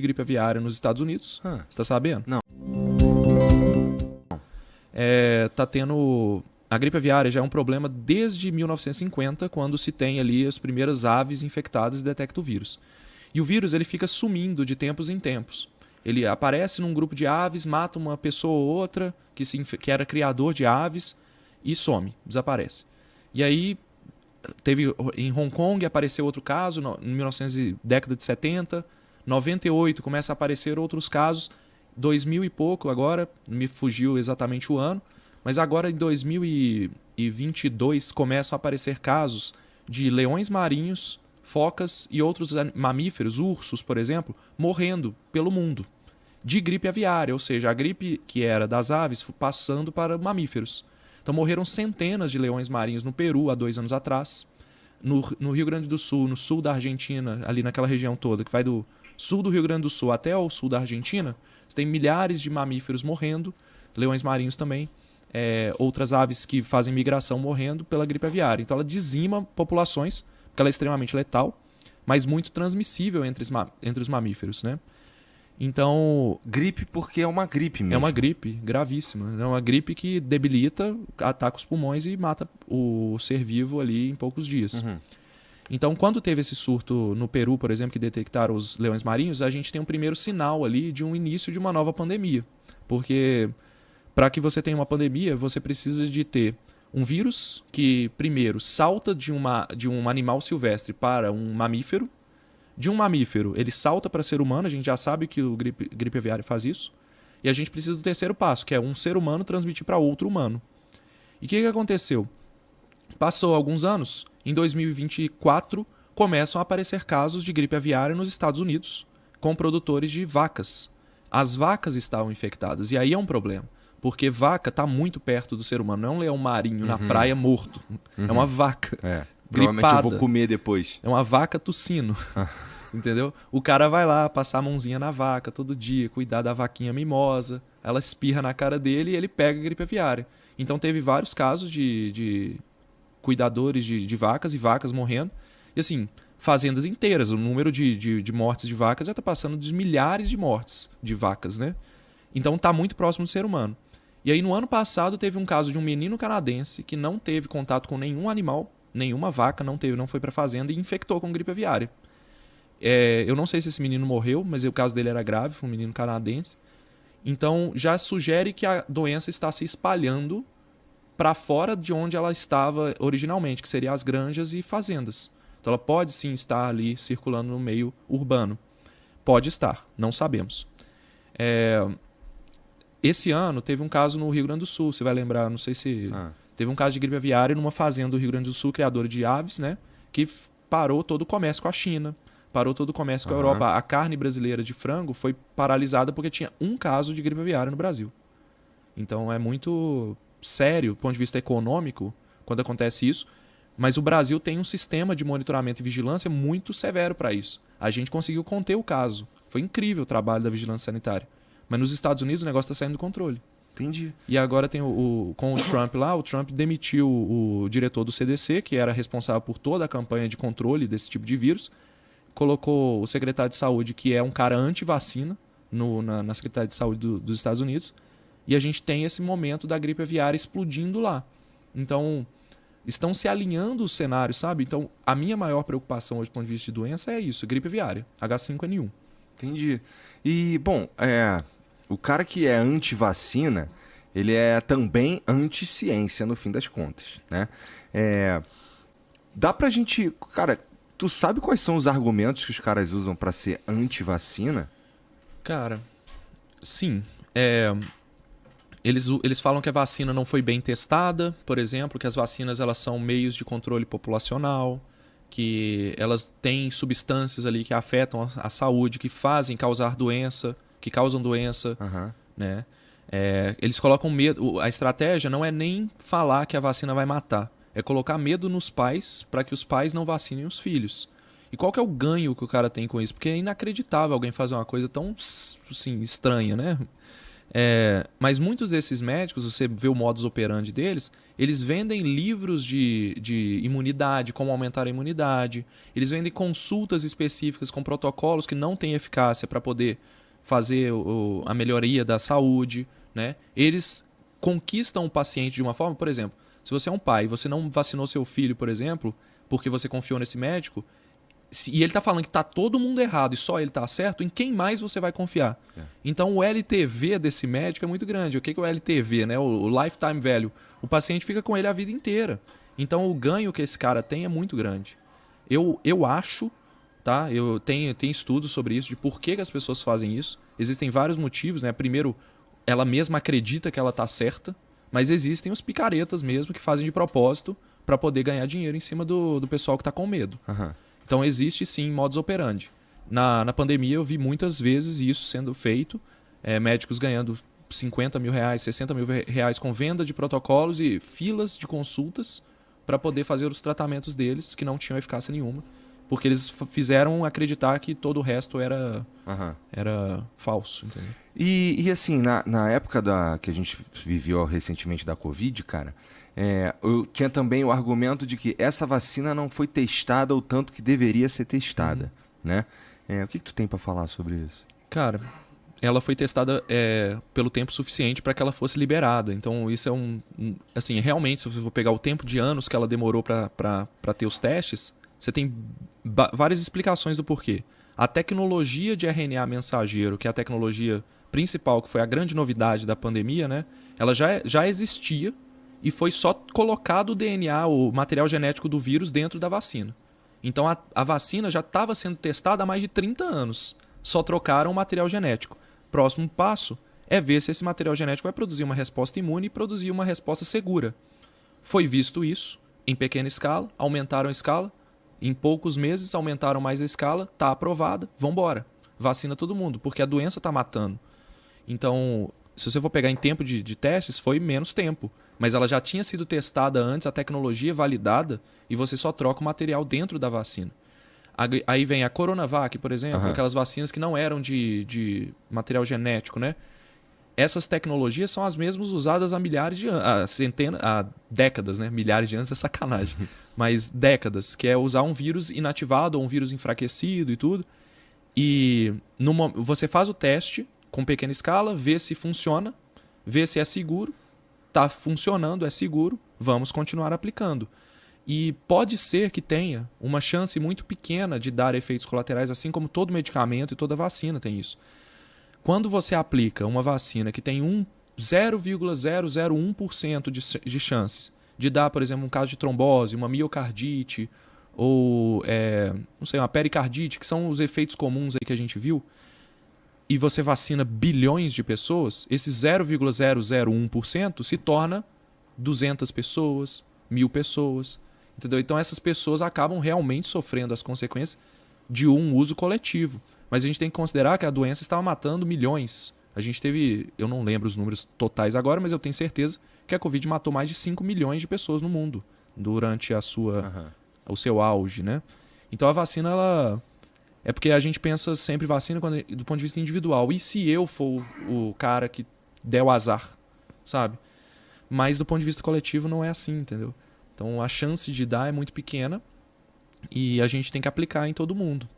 gripe aviária nos Estados Unidos. Você está sabendo? Não. Tá tendo... A gripe aviária já é um problema desde 1950, quando se tem ali as primeiras aves infectadas e detecta o vírus. E o vírus ele fica sumindo de tempos em tempos. Ele aparece num grupo de aves, mata uma pessoa ou outra que era criador de aves e some, desaparece. E aí, teve em Hong Kong apareceu outro caso, em 1900, década de 70, 98 começa a aparecer outros casos, 2000 e pouco agora, me fugiu exatamente o ano, mas agora em 2022 começam a aparecer casos de leões marinhos, focas e outros mamíferos, ursos, por exemplo, morrendo pelo mundo de gripe aviária, ou seja, a gripe que era das aves passando para mamíferos. Então morreram centenas de leões marinhos no Peru há 2 anos atrás, no Rio Grande do Sul, no sul da Argentina, ali naquela região toda, que vai do sul do Rio Grande do Sul até o sul da Argentina, você tem milhares de mamíferos morrendo, leões marinhos também, outras aves que fazem migração morrendo pela gripe aviária. Então ela dizima populações, porque ela é extremamente letal, mas muito transmissível entre os mamíferos, né? Então... Gripe porque é uma gripe mesmo. É uma gripe gravíssima. É uma gripe que debilita, ataca os pulmões e mata o ser vivo ali em poucos dias. Uhum. Então, quando teve esse surto no Peru, por exemplo, que detectaram os leões marinhos, a gente tem um primeiro sinal ali de um início de uma nova pandemia. Porque para que você tenha uma pandemia, você precisa de ter um vírus que, primeiro, salta de um animal silvestre para um mamífero. De um mamífero, ele salta para ser humano, a gente já sabe que o gripe aviária faz isso. E a gente precisa do terceiro passo, que é um ser humano transmitir para outro humano. E o que aconteceu? Passou alguns anos, em 2024, começam a aparecer casos de gripe aviária nos Estados Unidos, com produtores de vacas. As vacas estavam infectadas, e aí é um problema. Porque vaca está muito perto do ser humano, não é um leão marinho na praia morto. É uma vaca. Provavelmente gripada. eu vou comer depois. É uma vaca tossindo. Entendeu? O cara vai lá passar a mãozinha na vaca todo dia, cuidar da vaquinha mimosa, ela espirra na cara dele e ele pega a gripe aviária. Então teve vários casos de cuidadores de vacas e vacas morrendo. E assim, fazendas inteiras, o número de mortes de vacas já está passando dos milhares de mortes de vacas, né? Então está muito próximo do ser humano. E aí no ano passado teve um caso de um menino canadense que não teve contato com nenhum animal, nenhuma vaca, não foi para a fazenda e infectou com gripe aviária. Eu não sei se esse menino morreu, mas o caso dele era grave, foi um menino canadense. Então já sugere que a doença está se espalhando para fora de onde ela estava originalmente, que seriam as granjas e fazendas. Então ela pode sim estar ali circulando no meio urbano. Pode estar, não sabemos. Esse ano teve um caso no Rio Grande do Sul, você vai lembrar, não sei se... Teve um caso de gripe aviária numa fazenda do Rio Grande do Sul, criadora de aves, né? Que parou todo o comércio com a China, parou todo o comércio com a Europa. A carne brasileira de frango foi paralisada porque tinha um caso de gripe aviária no Brasil. Então é muito sério, do ponto de vista econômico, quando acontece isso. Mas o Brasil tem um sistema de monitoramento e vigilância muito severo para isso. A gente conseguiu conter o caso. Foi incrível o trabalho da vigilância sanitária. Mas nos Estados Unidos o negócio está saindo do controle. Entendi. E agora tem com o Trump lá, o Trump demitiu o diretor do CDC, que era responsável por toda a campanha de controle desse tipo de vírus, colocou o secretário de saúde, que é um cara anti-vacina, na Secretaria de Saúde dos Estados Unidos, e a gente tem esse momento da gripe aviária explodindo lá. Então, estão se alinhando os cenários, sabe? Então, a minha maior preocupação hoje do ponto de vista de doença é isso, gripe aviária, H5N1. Entendi. E, bom, o cara que é anti-vacina, ele é também anti-ciência, no fim das contas, né? Dá pra gente... Cara, tu sabe quais são os argumentos que os caras usam pra ser anti-vacina? Cara, sim. Eles falam que a vacina não foi bem testada, por exemplo, que as vacinas elas são meios de controle populacional, que elas têm substâncias ali que afetam a saúde, que causam doença, né? Eles colocam medo. A estratégia não é nem falar que a vacina vai matar, é colocar medo nos pais para que os pais não vacinem os filhos. E qual que é o ganho que o cara tem com isso? Porque é inacreditável alguém fazer uma coisa tão assim, estranha, né? Mas muitos desses médicos, você vê o modus operandi deles, eles vendem livros de imunidade, como aumentar a imunidade. Eles vendem consultas específicas com protocolos que não têm eficácia para poder fazer a melhoria da saúde, né? Eles conquistam o paciente de uma forma, por exemplo, se você é um pai e você não vacinou seu filho, por exemplo, porque você confiou nesse médico, e ele está falando que está todo mundo errado e só ele está certo, em quem mais você vai confiar? Então o LTV desse médico é muito grande. O que é o LTV, né? O Lifetime Value. O paciente fica com ele a vida inteira. Então o ganho que esse cara tem é muito grande. Eu acho, tá? Eu tenho estudos sobre isso, de por que as pessoas fazem isso. Existem vários motivos, né? Primeiro, ela mesma acredita que ela está certa, mas existem os picaretas mesmo que fazem de propósito para poder ganhar dinheiro em cima do pessoal que está com medo. Aham. Então existe sim modus operandi. Na pandemia eu vi muitas vezes isso sendo feito, médicos ganhando 50 mil reais, 60 mil reais com venda de protocolos e filas de consultas para poder fazer os tratamentos deles que não tinham eficácia nenhuma, porque eles fizeram acreditar que todo o resto era falso. Entendeu? E assim, na época que a gente viveu recentemente da Covid, cara, eu tinha também o argumento de que essa vacina não foi testada o tanto que deveria ser testada, né? O que tu tem para falar sobre isso? Cara, ela foi testada pelo tempo suficiente para que ela fosse liberada. Então isso assim, realmente, se você for pegar o tempo de anos que ela demorou para ter os testes, você tem várias explicações do porquê. A tecnologia de RNA mensageiro, que é a tecnologia principal, que foi a grande novidade da pandemia, né? Ela já existia e foi só colocado o DNA, o material genético do vírus, dentro da vacina. Então a vacina já estava sendo testada há mais de 30 anos. Só trocaram o material genético. Próximo passo é ver se esse material genético vai produzir uma resposta imune e produzir uma resposta segura. Foi visto isso em pequena escala, aumentaram a escala. Em poucos meses aumentaram mais a escala, está aprovada, vambora. Vacina todo mundo, porque a doença está matando. Então, se você for pegar em tempo de testes, foi menos tempo. Mas ela já tinha sido testada antes, a tecnologia validada, e você só troca o material dentro da vacina. Aí vem a Coronavac, por exemplo, aquelas vacinas que não eram de material genético, né? Essas tecnologias são as mesmas usadas há milhares de anos, há décadas, né? Milhares de anos é sacanagem. Mas décadas, que é usar um vírus inativado ou um vírus enfraquecido e tudo. E você faz o teste com pequena escala, vê se funciona, vê se é seguro. Está funcionando, é seguro, vamos continuar aplicando. E pode ser que tenha uma chance muito pequena de dar efeitos colaterais, assim como todo medicamento e toda vacina tem isso. Quando você aplica uma vacina que tem 0,001% de chances de dar, por exemplo, um caso de trombose, uma miocardite ou não sei, uma pericardite, que são os efeitos comuns aí que a gente viu, e você vacina bilhões de pessoas, esse 0,001% se torna 200 pessoas, 1.000 pessoas. Entendeu? Então essas pessoas acabam realmente sofrendo as consequências de um uso coletivo. Mas a gente tem que considerar que a doença estava matando milhões. A gente teve, eu não lembro os números totais agora, mas eu tenho certeza que a Covid matou mais de 5 milhões de pessoas no mundo durante o seu auge, né? Então a vacina, ela... É porque a gente pensa sempre vacina do ponto de vista individual. E se eu for o cara que der o azar, sabe? Mas do ponto de vista coletivo não é assim, entendeu? Então a chance de dar é muito pequena e a gente tem que aplicar em todo mundo.